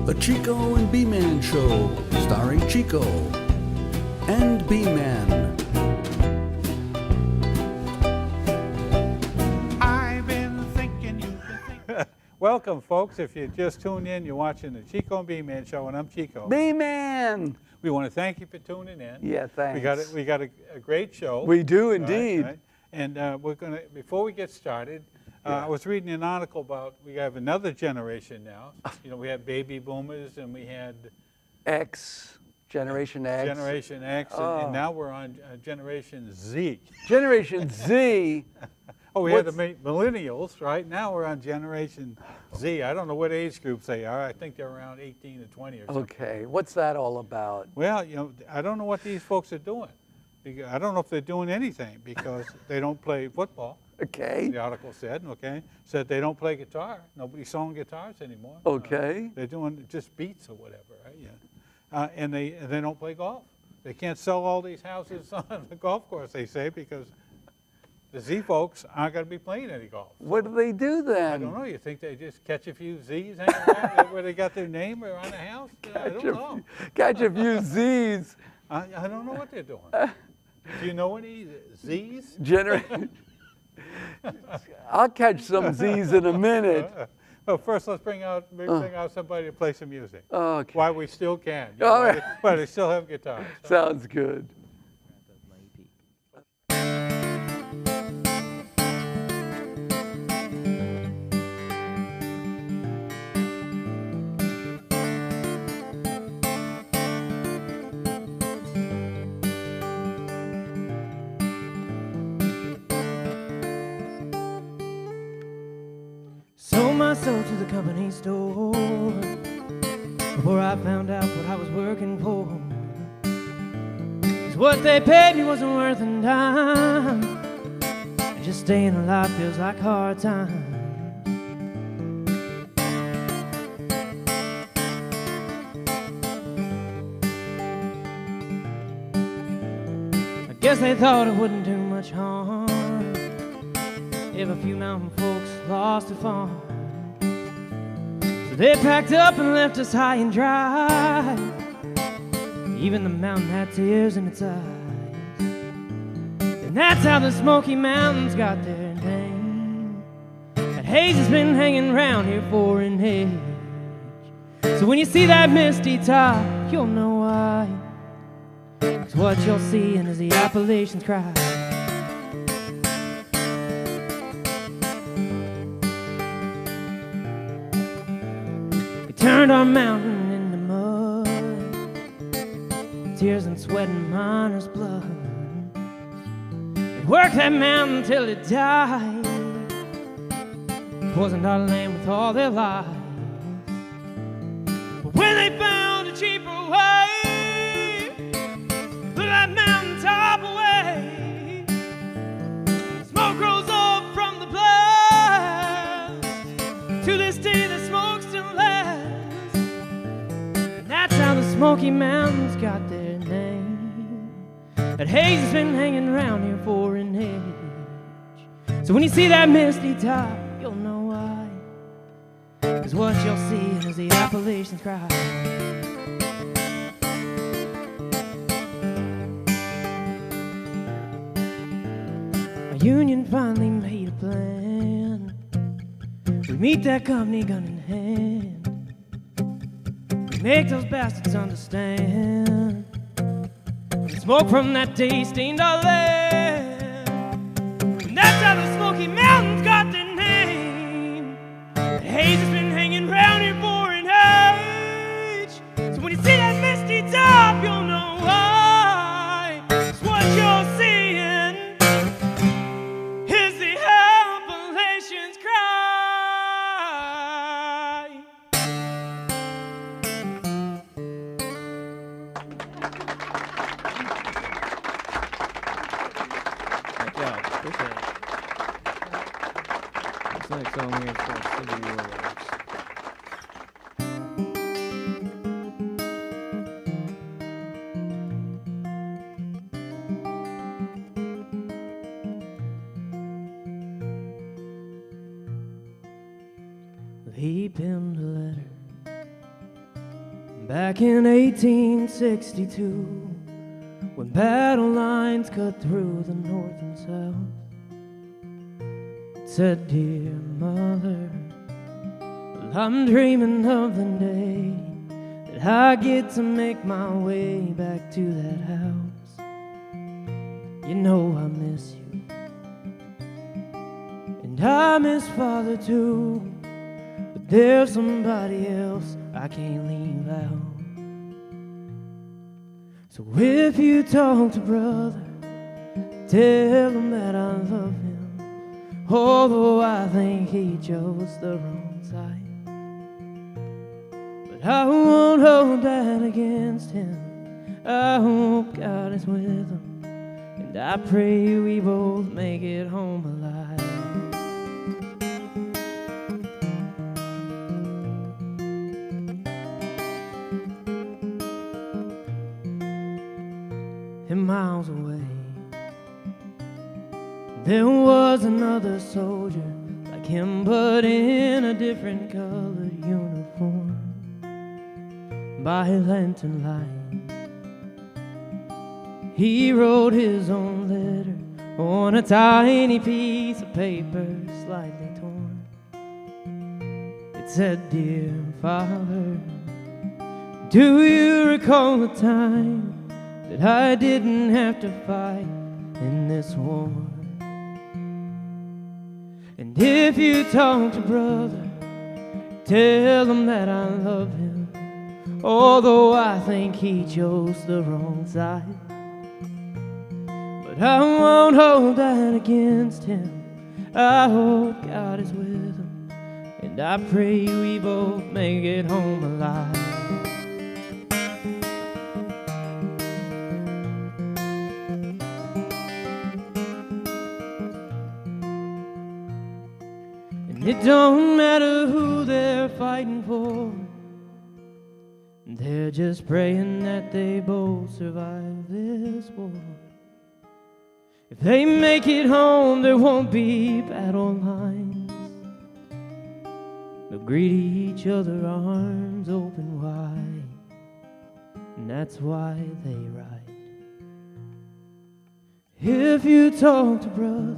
The Chico and B-Man Show, starring Chico and B-Man. I've been thinking you've been thinking. Welcome, folks. If you just tuned in, you're watching the Chico and B-Man Show, and I'm Chico. B-Man! We want to thank you for tuning in. Yeah, thanks. We got a great show. We do indeed. Right? And we're going to, before we get started, I was reading an article about, we have another generation now. You know, we had baby boomers and we had Generation X. Generation X, and now we're on Generation Z. Generation Z. Oh, we had the millennials, right? Now we're on Generation Z. I don't know what age groups they are. I think they're around 18 to 20 or something. Okay, what's that all about? Well, you know, I don't know what these folks are doing. I don't know if they're doing anything because they don't play football. Okay. The article said, said they don't play guitar. Nobody's sewing guitars anymore. Okay. They're doing just beats or whatever, right? Yeah. And they don't play golf. They can't sell all these houses on the golf course, they say, because the Z folks aren't going to be playing any golf. So what do they do then? I don't know. You think they just catch a few Z's hanging around where they got their name around the house? I don't know. Catch a few Z's. I don't know what they're doing. Do you know any Z's? I'll catch some Z's in a minute. Well, first let's bring out somebody to play some music. Okay. While we still can. Oh, but they still have guitars. Sounds good. Sold myself to the company store before I found out what I was working for. 'Cause what they paid me wasn't worth a dime, and just staying alive feels like hard times. I guess they thought it wouldn't do much harm if a few mountain folks lost a farm. So they packed up and left us high and dry. Even the mountain had tears in its eyes. And that's how the Smoky Mountains got their name. That haze has been hanging around here for an age. So when you see that misty top, you'll know why. 'Cause what you're seeing is the Appalachians cry. Turned our mountain into mud, tears and sweat and miners' blood. They worked that mountain till it died, poisoned our land with all their lies. But when they found a cheaper way, blew that mountain top away. Smoke rose up from the blast. To this day the smoke still lasts. That's how the Smoky Mountains got their name. That haze has been hanging around here for an age. So when you see that misty top, you'll know why. 'Cause what you'll see is the Appalachians cry. A union finally made a plan. We meet that company gun in hand. Make those bastards understand. Smoke from that day stained our land. And that's how the Smoky Mountains got their name. The haze has been hanging around here for an age. So when you see that misty top, you'll know why. 'Cause what you're seeing is the Appalachians cry. Next song here is called City Warlords. He penned a letter Back in 1862, when battle lines cut through the north and south, it said, dear mother, well, I'm dreaming of the day that I get to make my way back to that house. You know I miss you, and I miss Father too, but there's somebody else I can't leave out. So if you talk to brother, tell him that I love him, although I think he chose the wrong side. But I won't hold that against him. I hope God is with him, and I pray we both make it home alive. And miles away, there was another soldier like him, but in a different colored uniform. By lantern light, he wrote his own letter on a tiny piece of paper, slightly torn. It said, dear Father, do you recall the time that I didn't have to fight in this war? And if you talk to brother, tell him that I love him, although I think he chose the wrong side. But I won't hold that against him. I hope God is with him, and I pray we both make it home alive. It don't matter who they're fighting for, they're just praying that they both survive this war. If they make it home, there won't be battle lines. They'll greet each other, arms open wide, and that's why they ride. If you talk to brother,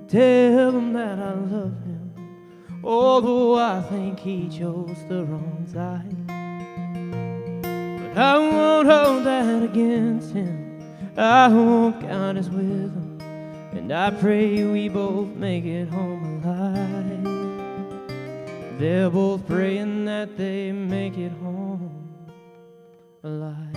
tell him that I love him, although I think he chose the wrong side. But I won't hold that against him. I hope God is with him, and I pray we both make it home alive. They're both praying that they make it home alive.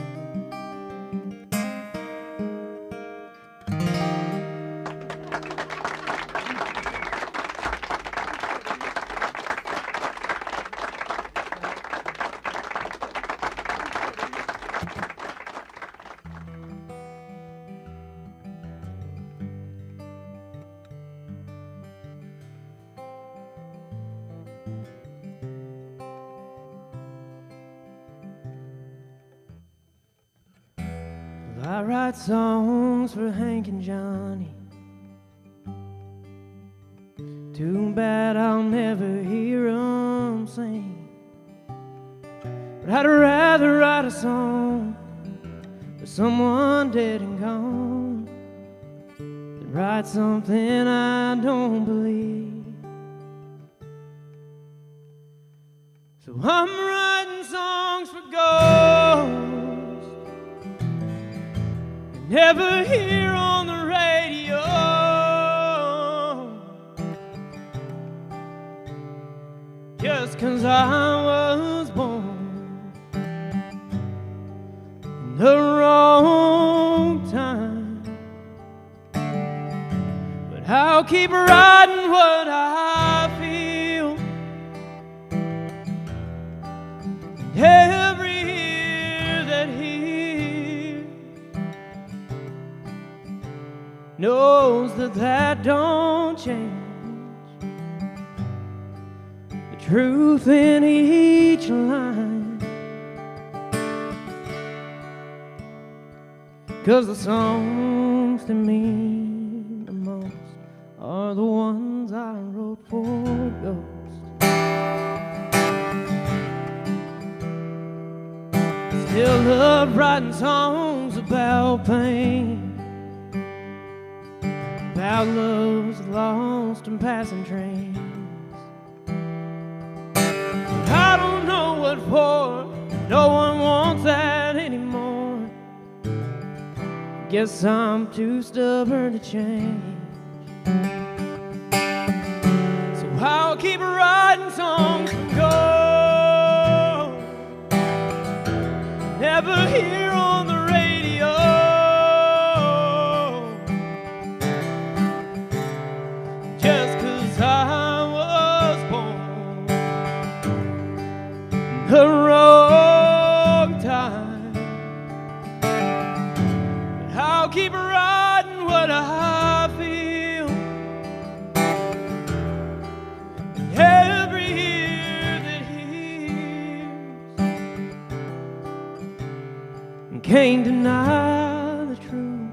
I write songs for Hank and Johnny. Too bad I'll never hear 'em sing. But I'd rather write a song for someone dead and gone than write something I don't believe. So I'm writing songs for ghosts never hear on the radio, just 'cause I was born in the wrong time. But I'll keep writing what I feel, and every ear that hears knows that that don't change the truth in each line. 'Cause the songs that mean the most are the ones I wrote for ghosts. writing songs about pain, about loves lost in passing trains. But I don't know what for, no one wants that anymore. Guess I'm too stubborn to change. So I'll keep writing songs from gold, never hear on the radio. Just 'cause I was born in the wrong time. But I'll keep writing what I feel. And every ear that hears and can't deny the truth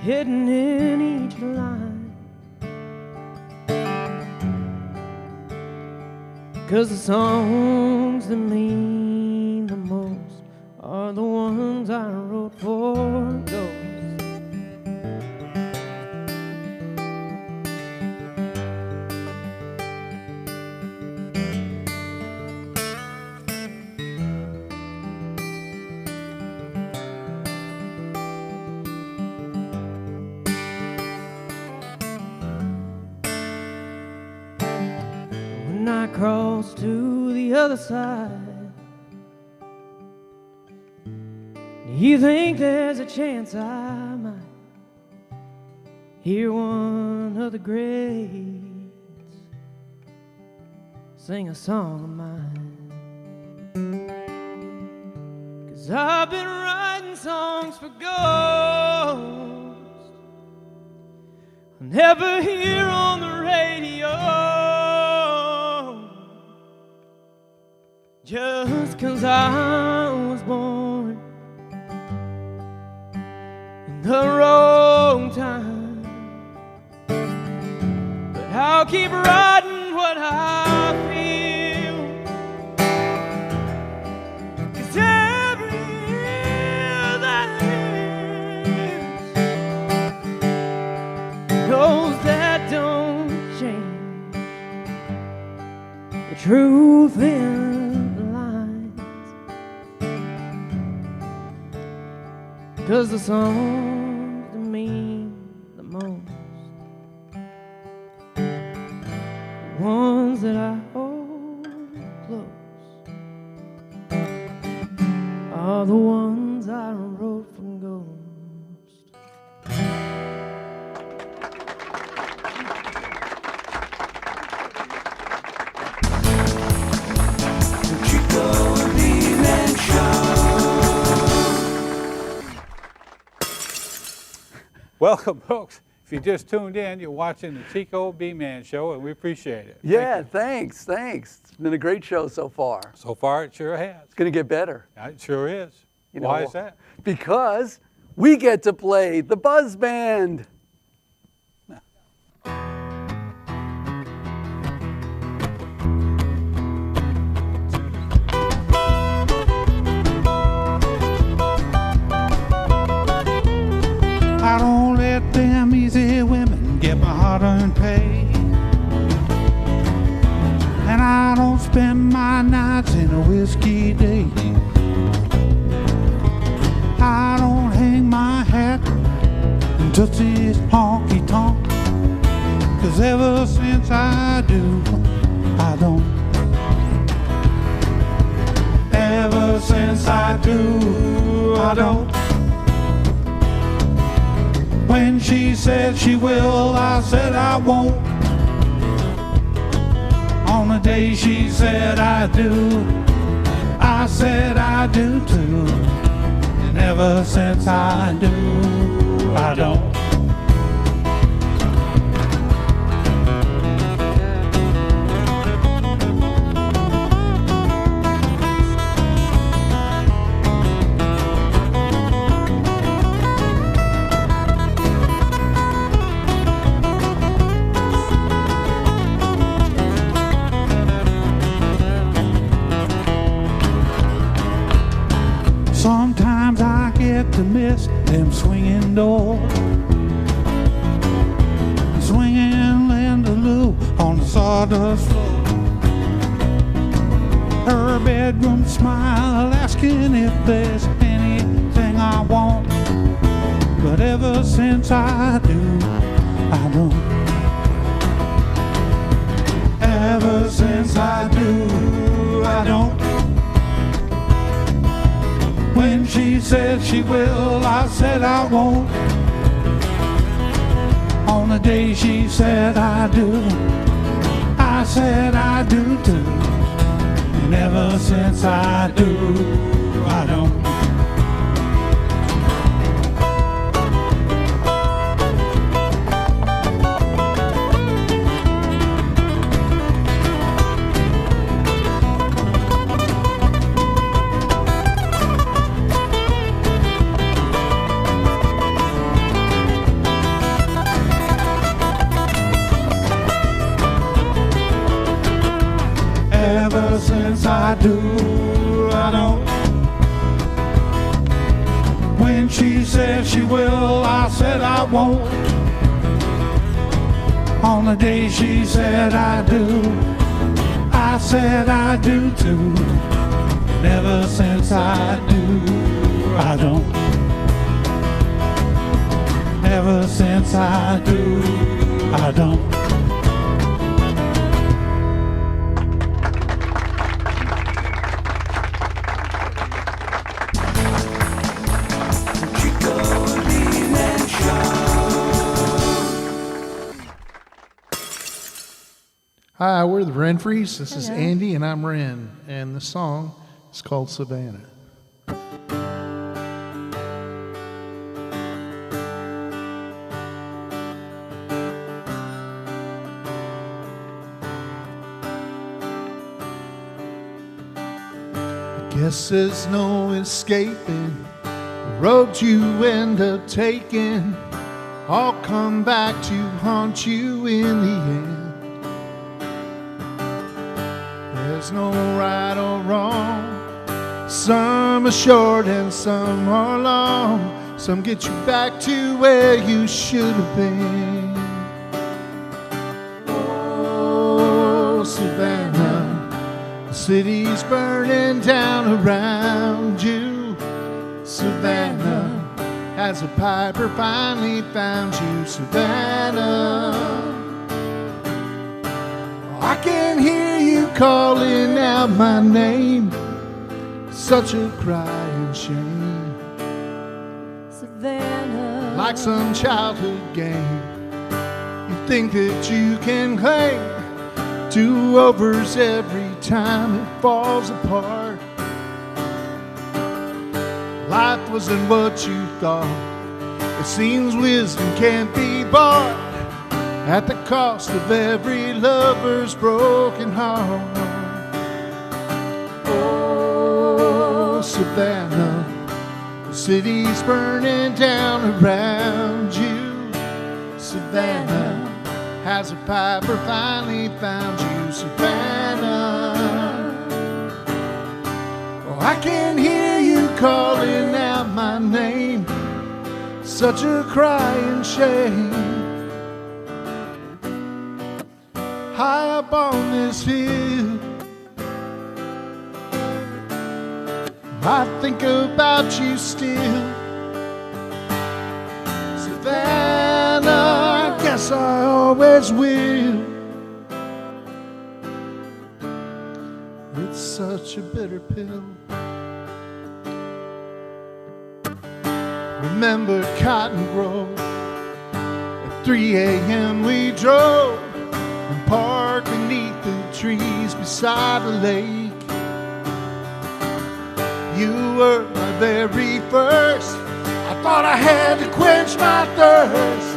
hidden in each line. 'Cause the songs that mean the most are the ones I wrote for ghosts. When I cross to the other side, do you think there's a chance I might hear one of the greats sing a song of mine? 'Cause I've been writing songs for ghosts I'll never hear on the radio. Just 'cause I was born in the wrong time. But I'll keep writing what I feel. 'Cause every ear that hears knows that don't change the truth in the lines. 'Cause the songs that mean the most, the ones that I hold close, are the ones I wrote from Ghost. Chico and B-Man Show. Welcome, folks. If you just tuned in, you're watching the Chico B-Man Show, and we appreciate it. Yeah, thanks. It's been a great show so far. So far, it sure has. It's going to get better. It sure is. You know, Why is that? Because we get to play the Buzz Band. I don't let them easy women get my hard-earned pay. And I don't spend my nights in a whiskey day. I don't hang my hat in Tootsie's honky-tonk. 'Cause ever since I do, I don't. Ever since I do, I don't. When she said she will, I said I won't. On the day she said I do, I said I do too. And ever since I do, I don't. to miss them swinging doors. Swinging Linda-Lou on the sawdust floor. Her bedroom smile asking if there's anything I want. But ever since I do, I don't. Ever since I do, I don't. When she said she will, I said I won't. On the day she said I do, I said I do too. And ever since I do, I don't. Ever since I do, I don't. When she said she will, I said I won't. On the day she said I do, I said I do too. And ever since I do, I don't. Ever since I do, I don't. Hi, we're the Renfrees. This is Andy, and I'm Ren, and the song is called Savannah. I guess there's no escaping the road you end up taking. I'll come back to haunt you in the end. There's no right or wrong. Some are short and some are long. Some get you back to where you should have been. Oh, Savannah, the city's burning down around you. Savannah, has a piper finally found you? Savannah, I can hear you calling out my name, such a crying shame. Savannah, Like some childhood game, you think that you can claim do-overs every time it falls apart. Life wasn't what you thought. It seems wisdom can't be bought at the cost of every lover's broken heart. Oh, Savannah, the city's burning down around you. Savannah, has a piper finally found you? Savannah, oh, I can hear you calling out my name, such a crying shame. High up on this hill, I think about you still. Savannah, I guess I always will. It's such a bitter pill. Remember Cotton Grove, at 3 a.m. we drove and parked beneath the trees beside the lake. You were my very first. I thought I had to quench my thirst,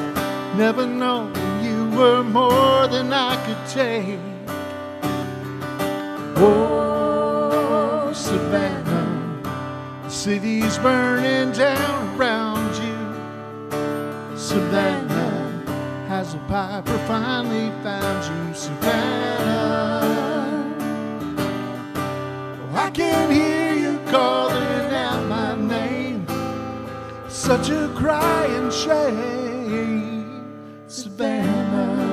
never knowing you were more than I could take. Oh, Savannah, the city's burning down around you. Savannah, has a piper finally found you? Savannah, oh, I can hear you calling out my name, such a crying shame, Savannah.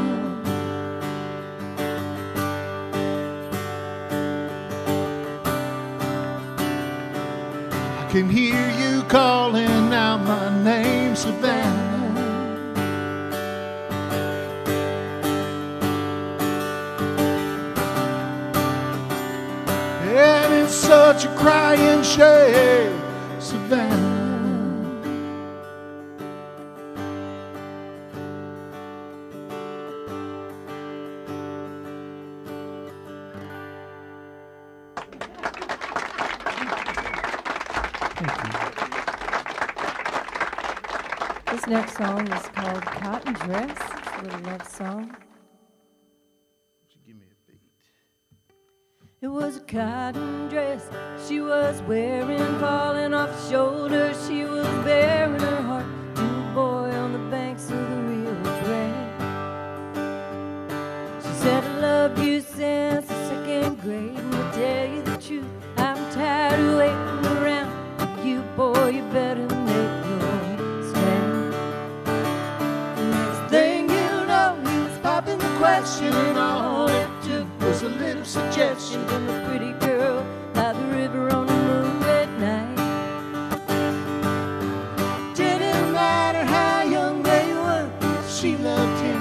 I can hear you calling out my name, Savannah. And it's such a crying shame, Savannah. This next song is called Cotton Dress. It's a little love song. Give me a beat. It was a cotton dress she was wearing, falling off her shoulders. She was bearing her heart to a boy on the banks of the Rio Grande. She said, I love you since the second grade, and to tell you the truth, I'm tired of waiting around. You boy, you better make your stand. The next thing you know, he was popping the question, and all it took was a little suggestion from a pretty girl by the river on a moonlit night. Didn't matter how young they were, she loved him,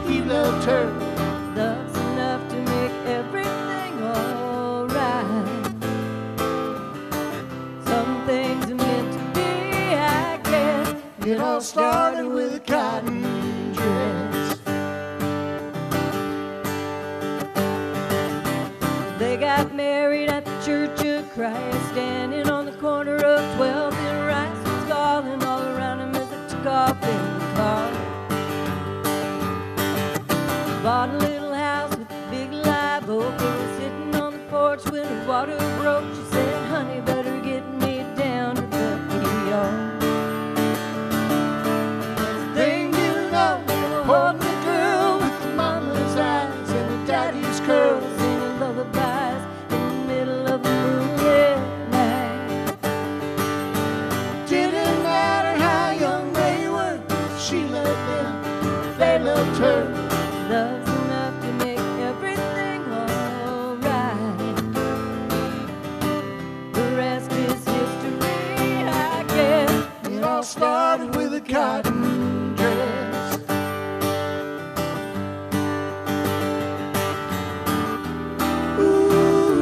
he loved her. Love's enough to make everything alright. Some things are meant to be, I guess. It all started with a cotton dress. They got married at the Church of Christ, standing on the corner of 12th and Rice. Was calling all around him as they took off in the car. Bought a little house with a big live oak. They were sitting on the porch when the water broke. She said, honey, better get me down to the yard. Next thing you know, they were holding the girl with the mama's eyes and the daddy's curls, singing lullabies in the middle of the moonlit night. Didn't matter how young they were, she loved them, they loved her. Love's enough to make everything alright. The rest is history, I guess. It all started with a cotton dress. Ooh,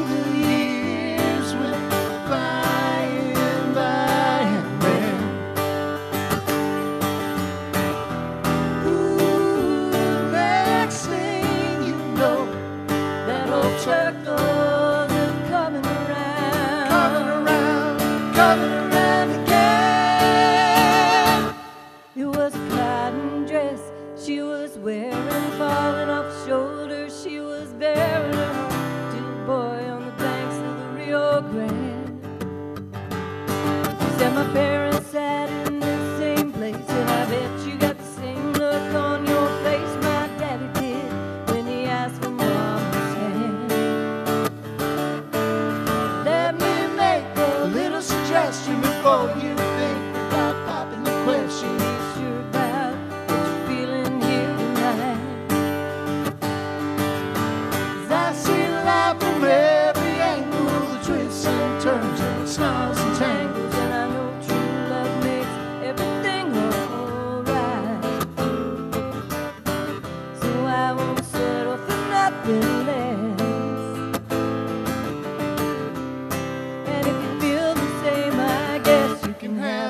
the years went by and by and then. Ooh, next thing you know, that old circles are coming around, coming around again. It was a cotton dress she was wearing, falling off her shoulders. She was bearing her heart to a boy on the banks of the Rio Grande. She said, my parents sat in the same place, and I bet you got the same look on your face my daddy did when he asked for mama's hand. Let me make a little suggestion before you think about popping the question. Be sure about what you're feeling here tonight. 'Cause I see life from every angle, the twists and turns and snarls and tangles, and I know true love makes everything alright. So I won't settle for nothing less. And if you feel the same, I guess you can have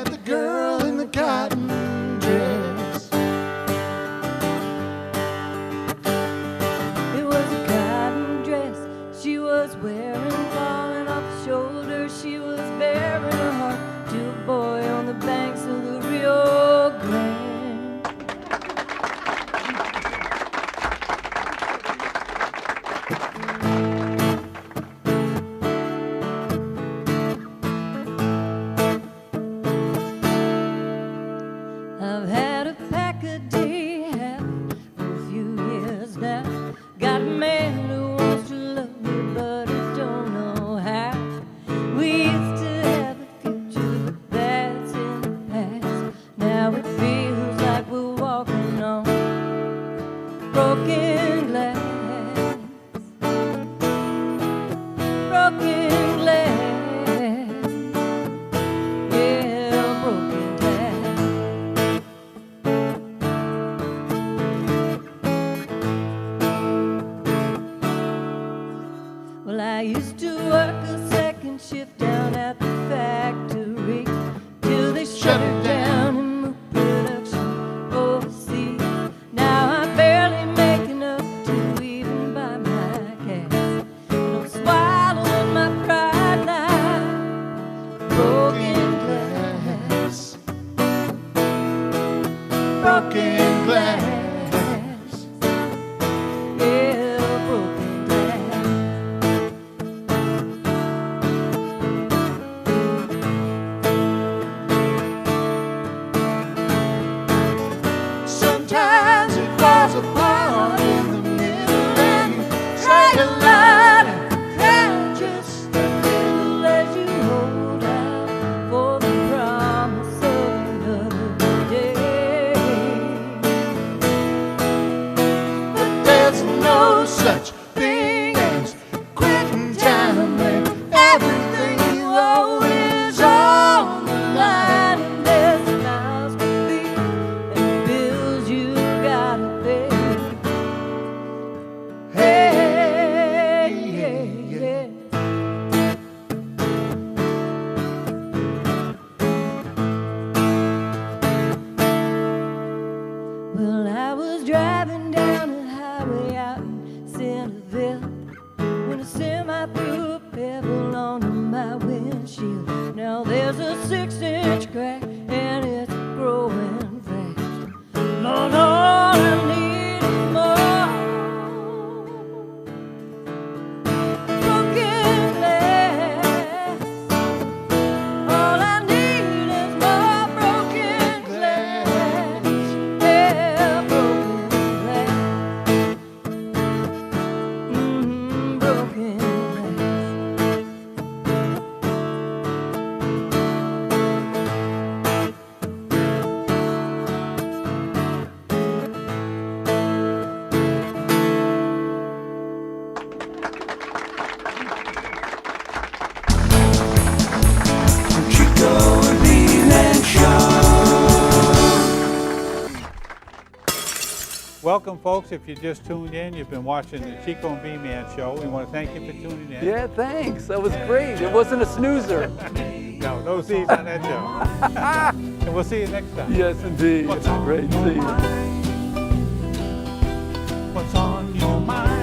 there's a 6-inch crack and it's growing fast. Lord, all I need is more broken glass. All I need is more broken glass. Yeah, broken glass. Broken glass. Chico and B-Man Show. Welcome, folks. If you just tuned in, you've been watching the Chico and B-Man Show. We want to thank you for tuning in. Yeah, thanks. That was great. It wasn't a snoozer. No Z's on that show. And we'll see you next time. Yes, indeed. What's It's great. See you. What's on your mind?